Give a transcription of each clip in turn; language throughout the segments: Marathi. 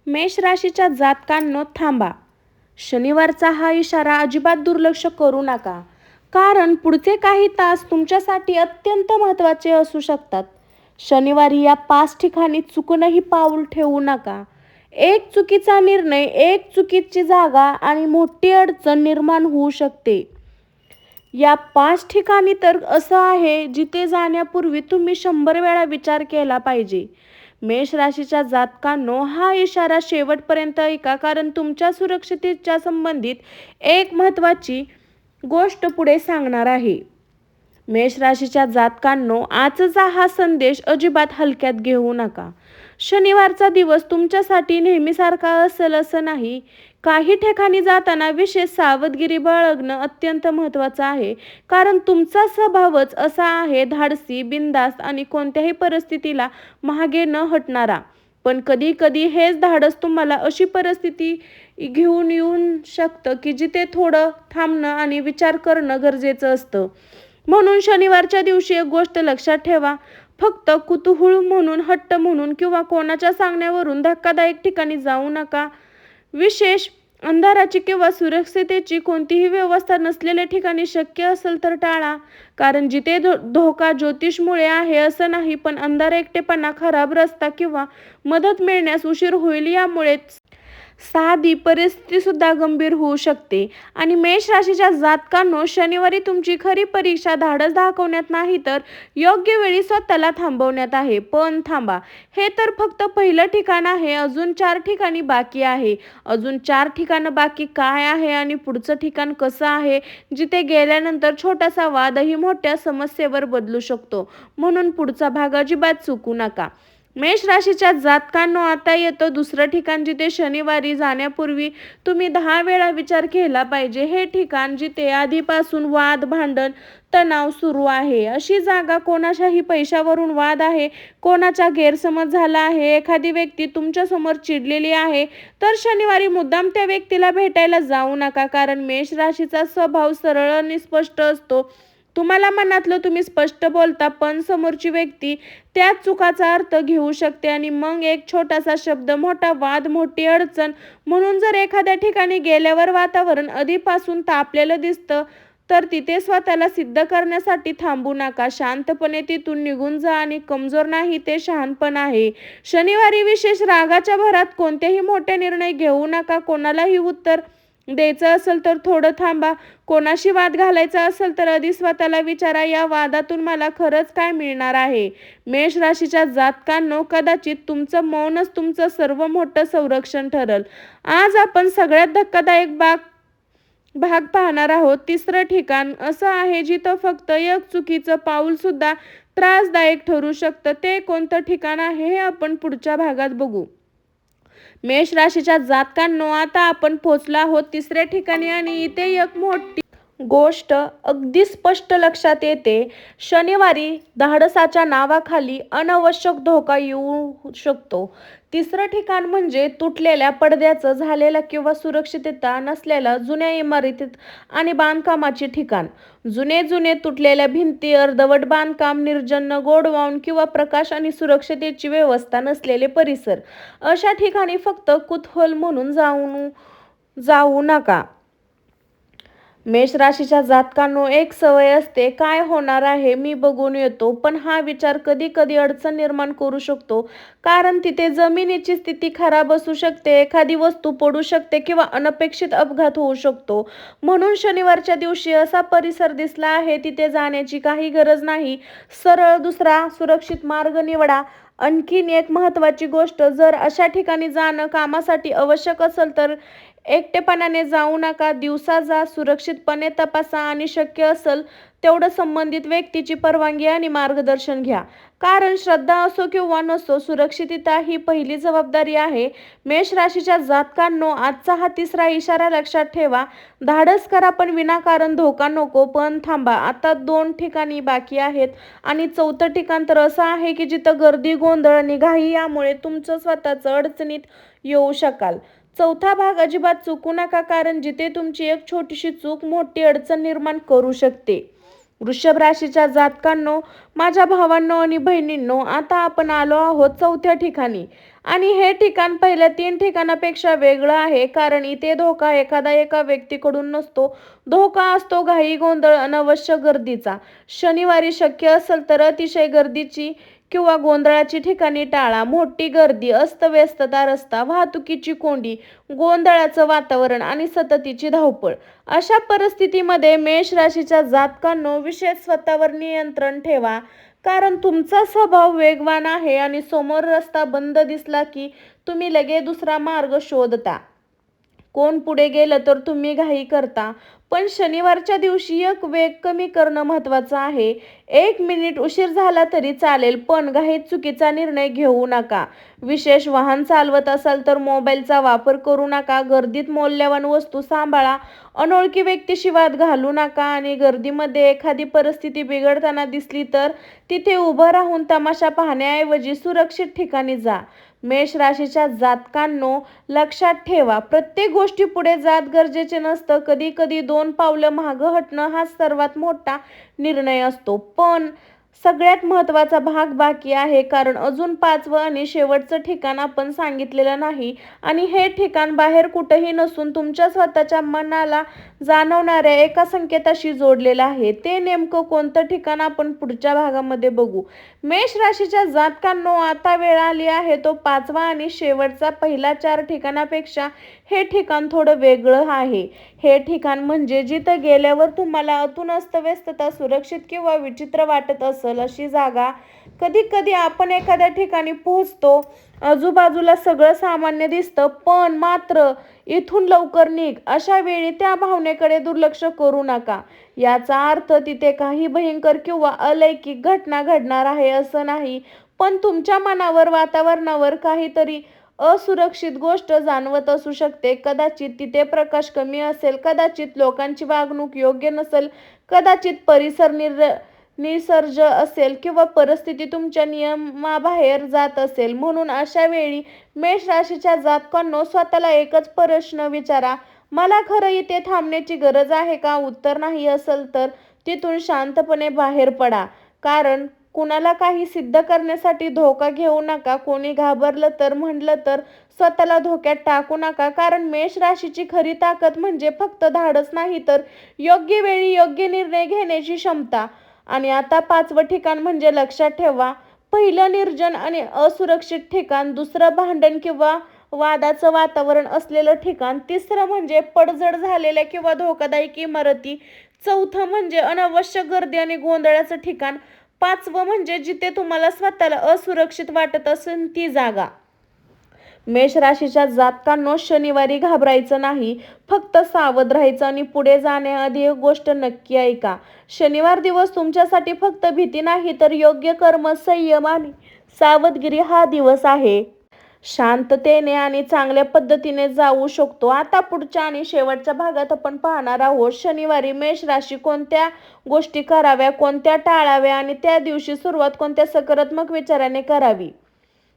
मेष राशीच्या जातकांनो थांबा. शनिवारचा हा इशारा अजिबात दुर्लक्ष करू नका, कारण पुढचे काही तास तुमच्यासाठी अत्यंत महत्त्वाचे असू शकतात. शनिवारी या 5 ठिकाणी चुकूनही पाऊल ठेवू नका. एक चुकीचा निर्णय, एक चुकीची जागा आणि मोठी अडचण निर्माण होऊ शकते. या 5 ठिकाणी तर असं आहे जिथे जाण्यापूर्वी तुम्ही 100 वेळा विचार केला पाहिजे. मेष राशीच्या जातकांनो, हा इशारा शेवटपर्यंत ऐका, कारण तुमच्या सुरक्षिततेच्या संबंधित एक महत्त्वाची गोष्ट पुढे सांगणार आहे. मेष राशीच्या जातकांनो, आजचा हा संदेश अजिबात हलक्यात घेऊ नका. शनिवारचा दिवस तुमच्यासाठी नेहमीसारखा असेल असं नाही. काही ठिकाणी जाताना विशेष सावधगिरी बाळगणं अत्यंत महत्त्वाचं आहे, कारण तुमचा स्वभावच असा आहे, धाडसी, बिनधास्त आणि कोणत्याही परिस्थितीला मागे न हटणारा. पण कधी कधी हेच धाडस तुम्हाला अशी परिस्थिती घेऊन येऊ शकतं की जिथे थोडं थांबणं आणि विचार करणं गरजेचं असतं. म्हणून शनिवारच्या दिवशी एक गोष्ट लक्षात ठेवा: फक्त कुतूहल म्हणून, हट्ट म्हणून किंवा कोणाच्या सांगण्यावरून धक्कादायक ठिकाणी जाऊ नका. विशेष अंधाराची किंवा सुरक्षिततेची कोणतीही व्यवस्था नसलेल्या ठिकाणी शक्य असेल तर टाळा, कारण जिथे धोका ज्योतिषमुळे आहे असं नाही, पण अंधार, एकटेपणा, खराब रस्ता किंवा मदत मिळण्यास उशीर होईल यामुळे साधी परिस्थिती सुद्धा गंभीर होऊ शकते. आणि मेष राशीच्या जातकांनो, शनिवारी तुमची खरी परीक्षा धाडस दाखवण्यात नाही तर योग्य वेळी स्वतःला थांबवण्यात आहे. पण थांबा, हे तर फक्त पहिलं ठिकाण आहे. अजून 4 ठिकाणी बाकी आहे. अजून 4 ठिकाणं बाकी काय आहे आणि पुढचं ठिकाण कसं आहे, जिथे गेल्यानंतर छोटासा वादही मोठ्या समस्येवर बदलू शकतो. म्हणून पुढचा भाग अजिबात चुकू नका. मेष राशीच्या जातकांनो, आता येतं दुसरं ठिकाण जिथे शनिवारी जाण्यापूर्वी तुम्ही 10 वेळा विचार केला पाहिजे. हे ठिकाण जिथे आधीपासून वाद, भांडण, तणाव सुरू आहे. अशी जागा कोणाच्याही पैशावरून वाद आहे, कोणाचा गैरसमज झाला आहे, एखादी व्यक्ती तुमच्यासमोर चिडलेली आहे, तर शनिवारी मुद्दाम त्या व्यक्तीला भेटायला जाऊ नका, कारण मेष राशीचा स्वभाव सरळ आणि स्पष्ट असतो. तुम्हाला मनातलं तुम्ही स्पष्ट बोलता, पण समोरची व्यक्ती त्याच चुकाचा अर्थ घेऊ शकते आणि मग एक छोटासा शब्द, मोठा वाद, मोठी अडचण. म्हणून जर एखाद्या ठिकाणी गेल्यावर वातावरण आधीपासून तापलेलं दिसतं, तर तिथे स्वतःला सिद्ध करण्यासाठी थांबू नका. शांतपणे तिथून निघून जा. आणि कमजोर नाही, ते शहाणपण आहे. शनिवारी विशेष रागाच्या भरात कोणतेही मोठे निर्णय घेऊ नका. कोणालाही उत्तर द्यायचं असेल तर थोडं थांबा. कोणाशी वाद घालायचा असेल तर आधी स्वतःला विचारा, या वादातून मला खरंच काय मिळणार आहे. मेष राशीच्या जातकांनो, कदाचित तुमचं मौनच तुमचं सर्व मोठं संरक्षण ठरल. आज आपण सगळ्यात धक्कादायक भाग पाहणार आहोत. तिसरं ठिकाण असं आहे जिथं फक्त एक चुकीचं पाऊल सुद्धा त्रासदायक ठरू शकतं. ते कोणतं ठिकाण आहे हे आपण पुढच्या भागात बघू. मेष राशीच्या जातकांनो, आता आपण पोहोचलो आहोत तिसऱ्या ठिकाणी आणि इथे एक मोठी गोष्ट अगदी स्पष्ट लक्षात येते. शनिवारी धाडसाच्या नावाखाली अनावश्यक धोका येऊ शकतो. तिसरं ठिकाण म्हणजे तुटलेल्या पडद्याचं, झालेल्या किंवा सुरक्षितता नसलेल्या जुन्या इमारतीत आणि बांधकामाचे ठिकाण. जुने तुटलेल्या भिंती, अर्धवट बांधकाम, निर्जन गोडाऊन किंवा प्रकाश आणि सुरक्षिततेची व्यवस्था नसलेले परिसर. अशा ठिकाणी फक्त कुतूहल म्हणून जाऊ नका. मेष राशीच्या जातकांनो, एक सवय असते, काय होणार आहे मी बघून येतो. पण हा विचार कधी कधी अडचण निर्माण करू शकतो, कारण तिथे जमिनीची स्थिती खराब असू शकते, एखादी वस्तू पडू शकते किंवा अनपेक्षित अपघात होऊ शकतो. म्हणून शनिवारच्या दिवशी असा परिसर दिसला आहे तिथे जाण्याची काही गरज नाही. सरळ दुसरा सुरक्षित मार्ग निवडा. आणखीन एक महत्त्वाची गोष्ट, जर अशा ठिकाणी जाणं कामासाठी आवश्यक असेल तर एकटेपणाने जाऊ नका. दिवसा जा, सुरक्षितपणे तपासा आणि शक्य असेल तेवढं संबंधित व्यक्तीची परवानगी आणि मार्गदर्शन घ्या, कारण श्रद्धा असो किंवा नसो, सुरक्षितता ही पहिली जबाबदारी आहे. मेष राशीच्या जातकांनो, आजचा हा तिसरा इशारा लक्षात ठेवा: धाडस करा पण विनाकारण धोका नको. पण थांबा, आता 2 ठिकाणी बाकी आहेत आणि चौथं ठिकाण तर असं आहे की जिथं गर्दी, गोंधळ आणि घाई यामुळे तुमचं स्वतःचं अडचणीत येऊ शकाल. चौथा भाग अजिबात चुकू नका, कारण जिथे तुमची एक छोटीशी चूक मोठी अडचण निर्माण करू शकते. वृषभ राशीच्या जातकांनो, माझ्या भावांनो आणि बहिणींनो, आता आपण आलो आहोत चौथ्या ठिकाणी. आणि हे ठिकाण पहिल्या 3 ठिकाणापेक्षा वेगळं आहे, कारण इथे धोका एका व्यक्तीकडून नसतो. धोका असतो घाई, गोंधळ, अनावश्यक गर्दीचा. शनिवारी शक्य असेल तर अतिशय गर्दीची किंवा गोंधळाची ठिकाणी टाळा. मोठी गर्दी, अस्तव्यस्तता रस्ता, वाहतुकीची कोंडी, गोंधळाचं वातावरण आणि सततीची धावपळ. अशा परिस्थितीमध्ये मेष राशीच्या जातकांनो, विशेष स्वतःवर नियंत्रण ठेवा, कारण तुमचा स्वभाव वेगवान आहे आणि समोर रस्ता बंद दिसला की तुम्ही लगेच दुसरा मार्ग शोधता. कोण पुढे गेलं तर तुम्ही घाई करता. पण शनिवारच्या दिवशी एक वेग कमी करणं महत्त्वाचं आहे. 1 मिनिट उशीर झाला तरी चालेल, पण घाईत चुकीचा निर्णय घेऊ नका. विशेष वाहन चालवत असाल तर मोबाईलचा वापर करू नका. गर्दीत मौल्यवान वस्तू सांभाळा. अनोळखी व्यक्तीशी वाद घालू नका आणि गर्दीमध्ये एखादी परिस्थिती बिघडताना दिसली तर तिथे उभं राहून तमाशा पाहण्याऐवजी सुरक्षित ठिकाणी जा. मेष राशीच्या जातकांनो, लक्षात ठेवा, प्रत्येक गोष्टी पुढे जात गरजेचे नसतं. कधी कधी 2 पावलं मागं हटणं हाच सर्वात मोठा निर्णय असतो. पण सगळ्यात महत्त्वाचा भाग बाकी आहे, कारण अजून 5वं आणि शेवटचं ठिकाण आपण सांगितलेलं नाही. आणि हे ठिकाण बाहेर कुठंही नसून तुमच्या स्वतःच्या मनाला जाणवणाऱ्या एका संकेताशी जोडलेलं आहे. ते नेमकं कोणतं ठिकाण आपण पुढच्या भागामध्ये बघू. मेष राशीच्या जातकांनो, आता वेळ आली आहे तो 5वा आणि शेवटचा. पहिल्या 4 ठिकाणापेक्षा हे ठिकाण थोडं वेगळं आहे. हे ठिकाण म्हणजे जिथं गेल्यावर तुम्हाला आतून अस्तव्यस्तता, सुरक्षित किंवा विचित्र वाटत असेल अशी जागा. कधी कधी आपण एखाद्या ठिकाणी पोहोचतो, आजूबाजूला सगळं सामान्य दिसतं, पण मात्र इथून लवकर निघ, अशा वेळी त्या भावनेकडे दुर्लक्ष करू नका. याचा अर्थ तिथे काही भयंकर किंवा अलौकिक घटना घडणार आहे असं नाही, पण तुमच्या मनावर, वातावरणावर काहीतरी असुरक्षित गोष्ट जाणवत असू शकते. कदाचित तिथे प्रकाश कमी असेल, कदाचित लोकांची वागणूक योग्य नसेल, कदाचित परिसर निसर्ज असेल किंवा परिस्थिती तुमच्या नियमाबाहेर जात असेल. म्हणून अशा वेळी मेष राशीच्या जातकांनो, स्वतःला एकच प्रश्न विचारा, मला खरं इथे थांबण्याची गरज आहे का? उत्तर नाही असेल तर तिथून शांतपणे बाहेर पडा. कारण कुणाला काही सिद्ध करण्यासाठी धोका घेऊ नका. कोणी घाबरलं तर म्हटलं तर स्वतःला धोक्यात टाकू नका, कारण मेष राशीची खरी ताकद म्हणजे फक्त धाडस नाही, तर योग्य वेळी योग्य निर्णय घेण्याची क्षमता. आणि आता 5वं ठिकाण म्हणजे, लक्षात ठेवा, पहिलं निर्जन आणि असुरक्षित ठिकाण, दुसरं भांडण किंवा वादाचं वातावरण असलेलं ठिकाण, तिसरं म्हणजे पडझड झालेल्या किंवा धोकादायक इमारती, चौथं म्हणजे अनावश्यक गर्दी आणि गोंधळाचं ठिकाण, 5वं म्हणजे जिथे तुम्हाला स्वतःला असुरक्षित वाटत असेल ती जागा. मेष राशीच्या जातकांनो, शनिवारी घाबरायचं नाही, फक्त सावध राहायचं आणि पुढे जाण्याआधी एक गोष्ट नक्की ऐका. शनिवार दिवस तुमच्यासाठी फक्त भीती नाही, तर योग्य कर्म, संयम आणि सावधगिरी हा दिवस आहे. शांततेने आणि चांगल्या पद्धतीने जाऊ शकतो. आता पुढच्या आणि शेवटच्या भागात आपण पाहणार आहोत, शनिवारी मेष राशी कोणत्या गोष्टी कराव्या, कोणत्या टाळाव्या आणि त्या दिवशी सुरुवात कोणत्या सकारात्मक विचाराने करावी.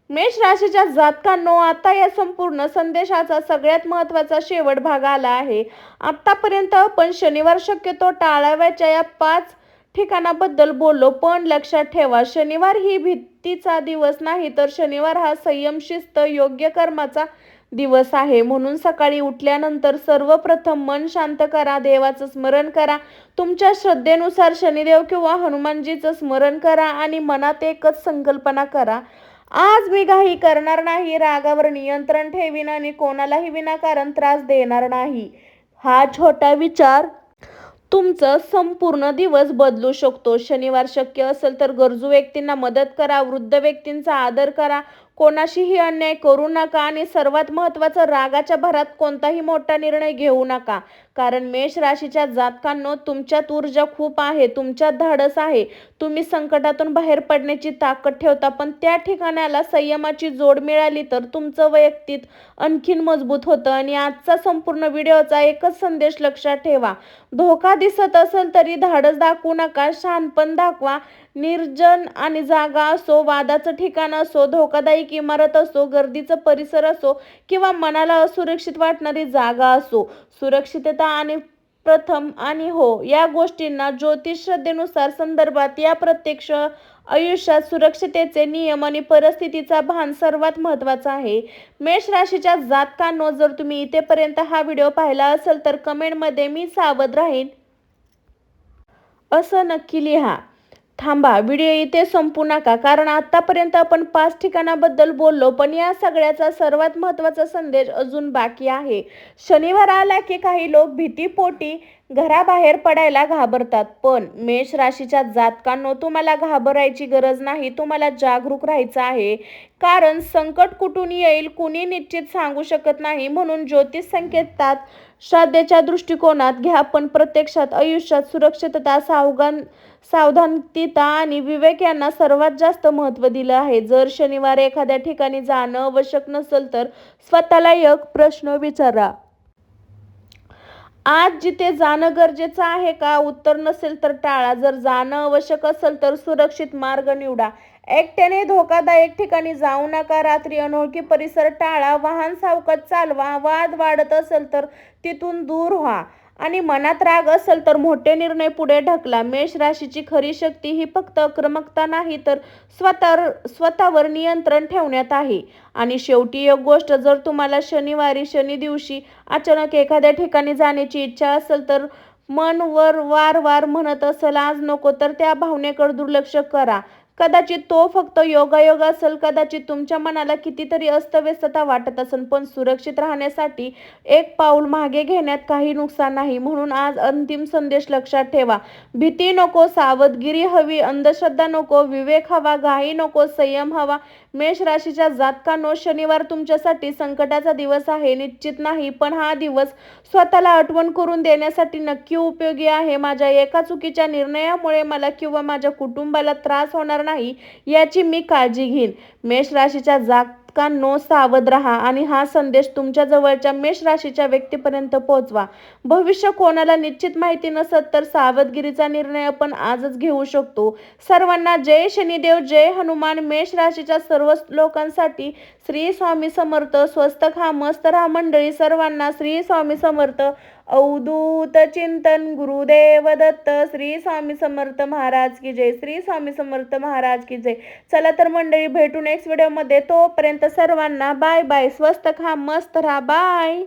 मेष राशीच्या जातकांनो, आता या संपूर्ण संदेशाचा सगळ्यात महत्त्वाचा शेवट भाग आला आहे. आतापर्यंत आपण शनिवार शक्यतो टाळाव्याच्या या 5 ठिकाणाबद्दल बोललो, पण लक्षात ठेवा, शनिवार ही भीतीचा दिवस नाही, तर शनिवार हा संयम, शिस्त, योग्य कर्माचा दिवस आहे. म्हणून सकाळी उठल्यानंतर सर्वप्रथम मन शांत करा, देवाचं स्मरण करा. तुमच्या श्रद्धेनुसार शनिदेव किंवा हनुमानजीचं स्मरण करा आणि मनात एकच संकल्पना करा, आज मी घाई करणार नाही, रागावर नियंत्रण ठेवीन आणि कोणालाही विनाकारण त्रास देणार नाही. हा छोटा विचार तुमचं संपूर्ण दिवस बदलू शकतो. शनिवार शक्य असेल तर गरजू व्यक्तींना मदत करा, वृद्ध व्यक्तींचा आदर करा, कोणाशीही अन्याय करू नका आणि सर्वात महत्त्वाचं, रागाच्या भरात कोणताही मोठा निर्णय घेऊ नका. कारण मेष राशीच्या जातकांनो, तुमच्यात ऊर्जा खूप आहे, तुमच्यात धाडस आहे, तुम्ही संकटातून बाहेर पडण्याची ताकद ठेवता. पण त्या ठिकाणाला संयमाची जोड मिळाली तर तुमचं वैयक्तिक आणखीन मजबूत होतं. आणि आजचा संपूर्ण व्हिडिओचा एकच संदेश लक्षात ठेवा, धोका दिसत असेल तरी धाडस दाखवू नका, शहाणपण दाखवा. निर्जन आणि जागा असो, वादाचं ठिकाण असो, धोकादायक इमारत असो, गर्दीचा परिसर असो किंवा मनाला असुरक्षित वाटणारी जागा असो, सुरक्षितता आणि प्रथम आणि हो या गोष्टींना ज्योतिष श्रद्धेनुसार संदर्भात या प्रत्यक्ष आयुष्यात सुरक्षिततेचे नियम आणि परिस्थितीचा भान सर्वात महत्त्वाचा आहे. मेष राशीच्या जातकांनो, जर तुम्ही इथेपर्यंत हा व्हिडिओ पाहिला असेल तर कमेंटमध्ये मी सावध राहीन असं नक्की लिहा. थांबा, व्हिडिओ इथे संपू नका, कारण आतापर्यंत आपण 5 ठिकाणाबद्दल बोललो, पण या सगळ्याचा सर्वात महत्त्वाचा संदेश अजून बाकी आहे. शनिवार आला की काही लोक भीतीपोटी घराबाहेर पडायला घाबरतात, पण मेष राशीच्या जातकांनो, तुम्हाला घाबरायची गरज नाही. तुम्हाला जागरूक राहायचं आहे, कारण संकट कुठून येईल कुणी निश्चित सांगू शकत नाही. म्हणून ज्योतिष संकेतात श्रद्धेच्या दृष्टिकोनात घ्या, पण प्रत्यक्षात आयुष्यात सुरक्षितता, सावधानता आणि विवेक यांना सर्वात जास्त महत्त्व दिलं आहे. जर शनिवार एखाद्या ठिकाणी जाणं आवश्यक नसेल तर स्वतःला एक प्रश्न विचारा, आज जिथे जाणं गरजेचं आहे का? उत्तर नसेल तर टाळा. जर जाणं आवश्यक असेल तर सुरक्षित मार्ग निवडा. एकट्याने धोकादायक ठिकाणी जाऊ नका. रात्री अनोळखी परिसर टाळा. वाहन सावकाश चालवा. वाद वाढत असेल तर तिथून दूर व्हा आणि मनात राग असेल तर मोठे निर्णय पुढे ढकला. मेष राशीची खरी शक्ती ही फक्त आक्रमकता नाही, तर स्वतःवर नियंत्रण ठेवण्यात आहे. आणि शेवटी एक गोष्ट, जर तुम्हाला शनी दिवशी अचानक एखाद्या ठिकाणी जाण्याची इच्छा असेल तर मन वारंवार म्हणत असेल आज नको, तर त्या भावनेकडे दुर्लक्ष करा. कदाचित तो फक्त योगायोग असेल, कदाचित तुमच्या मनाला कितीतरी अस्तव्यस्तता वाटत असेल, पण सुरक्षित राहण्यासाठी एक पाऊल मागे घेण्यात काही नुकसान नाही. म्हणून आज अंतिम संदेश लक्षात ठेवा. भीती नको, सावधगिरी हवी. अंधश्रद्धा नको, विवेक हवा. घाई नको, संयम हवा. मेष राशीच्या जातकांनो, शनिवार तुमच्यासाठी संकटाचा दिवस आहे निश्चित नाही, पण हा दिवस स्वतःला आठवण करून देण्यासाठी नक्की उपयोगी आहे. माझ्या एका चुकीच्या निर्णयामुळे मला किंवा माझ्या कुटुंबाला त्रास होणार नाही याची मी काळजी घेईन. मेष राशीच्या जातकांनो, सावध राहा आणि हा संदेश तुमच्या जवळच्या मेष राशीच्या व्यक्तीपर्यंत पोहोचवा. भविष्य कोणाला निश्चित माहिती नसत, तर सावधगिरीचा निर्णय आपण आजच घेऊ शकतो. सर्वांना जय शनिदेव, जय हनुमान. मेष राशीच्या सर्व लोकांसाठी श्री स्वामी समर्थ. स्वस्त खा, मस्त राहा मंडळी. सर्वांना श्री स्वामी समर्थ. अवधूत चिंतन गुरुदेव दत्त. श्री स्वामी समर्थ महाराज की जय. श्री स्वामी समर्थ महाराज की जय. चला तर मंडळी, भेटू नेक्स्ट व्हिडिओमध्ये. तोपर्यंत सर्वांना बाय बाय. स्वस्त खा, मस्त राहा. बाय.